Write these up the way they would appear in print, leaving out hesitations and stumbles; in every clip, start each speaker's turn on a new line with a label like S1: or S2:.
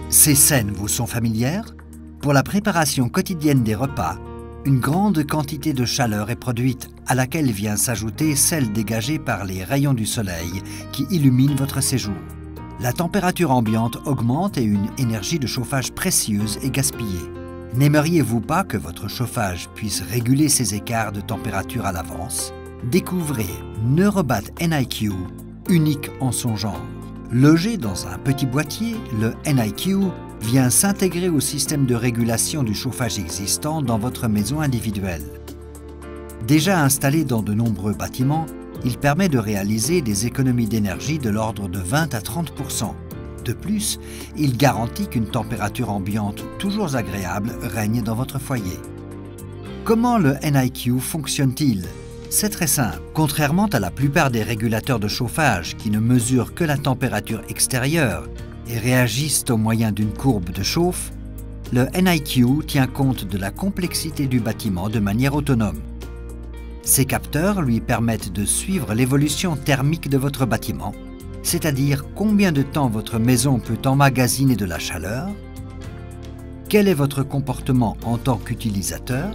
S1: Ces scènes vous sont familières? Pour la préparation quotidienne des repas, une grande quantité de chaleur est produite, à laquelle vient s'ajouter celle dégagée par les rayons du soleil qui illuminent votre séjour. La température ambiante augmente et une énergie de chauffage précieuse est gaspillée. N'aimeriez-vous pas que votre chauffage puisse réguler ces écarts de température à l'avance? Découvrez Neurobat NIQ, unique en son genre. Logé dans un petit boîtier, le NIQ vient s'intégrer au système de régulation du chauffage existant dans votre maison individuelle. Déjà installé dans de nombreux bâtiments, il permet de réaliser des économies d'énergie de l'ordre de 20 à 30%. De plus, il garantit qu'une température ambiante toujours agréable règne dans votre foyer. Comment le NIQ fonctionne-t-il? C'est très simple. Contrairement à la plupart des régulateurs de chauffage qui ne mesurent que la température extérieure et réagissent au moyen d'une courbe de chauffe, le NIQ tient compte de la complexité du bâtiment de manière autonome. Ces capteurs lui permettent de suivre l'évolution thermique de votre bâtiment, c'est-à-dire combien de temps votre maison peut emmagasiner de la chaleur, quel est votre comportement en tant qu'utilisateur,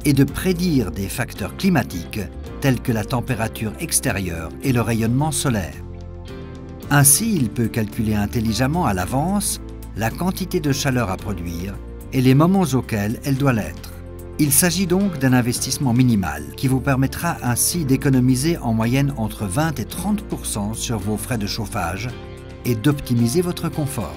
S1: et de prédire des facteurs climatiques tels que la température extérieure et le rayonnement solaire. Ainsi, il peut calculer intelligemment à l'avance la quantité de chaleur à produire et les moments auxquels elle doit l'être. Il s'agit donc d'un investissement minimal qui vous permettra ainsi d'économiser en moyenne entre 20 et 30% sur vos frais de chauffage et d'optimiser votre confort.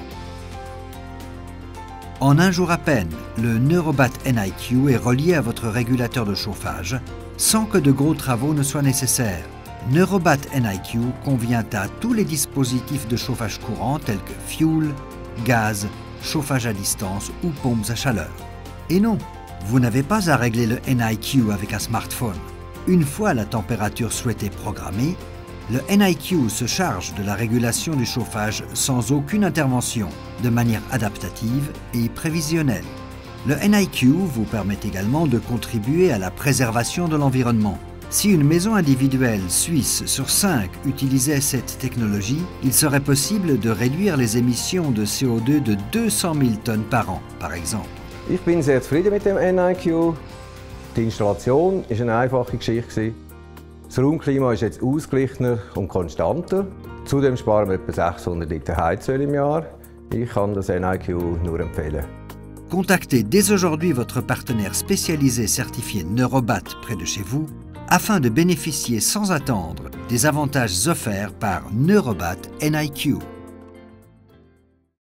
S1: En un jour à peine, le Neurobat NIQ est relié à votre régulateur de chauffage sans que de gros travaux ne soient nécessaires. Neurobat NIQ convient à tous les dispositifs de chauffage courant tels que fioul, gaz, chauffage à distance ou pompes à chaleur. Et non, vous n'avez pas à régler le NIQ avec un smartphone. Une fois la température souhaitée programmée, le NIQ se charge de la régulation du chauffage sans aucune intervention, de manière adaptative et prévisionnelle. Le NIQ vous permet également de contribuer à la préservation de l'environnement. Si une maison individuelle suisse sur 5 utilisait cette technologie, il serait possible de réduire les émissions de CO2 de 200 000 tonnes par an, par exemple.
S2: Ich bin sehr zufrieden mit dem NIQ. Die Installation war eine einfache Geschichte. Das Raumklima ist jetzt ausgeglichener und konstanter. Zudem sparen wir etwa 600 Liter Heizöl im Jahr. Ich kann das NIQ nur empfehlen.
S1: Contactez dès aujourd'hui votre partenaire spécialisé certifié Neurobat près de chez vous afin de bénéficier sans attendre des avantages offerts par Neurobat NIQ.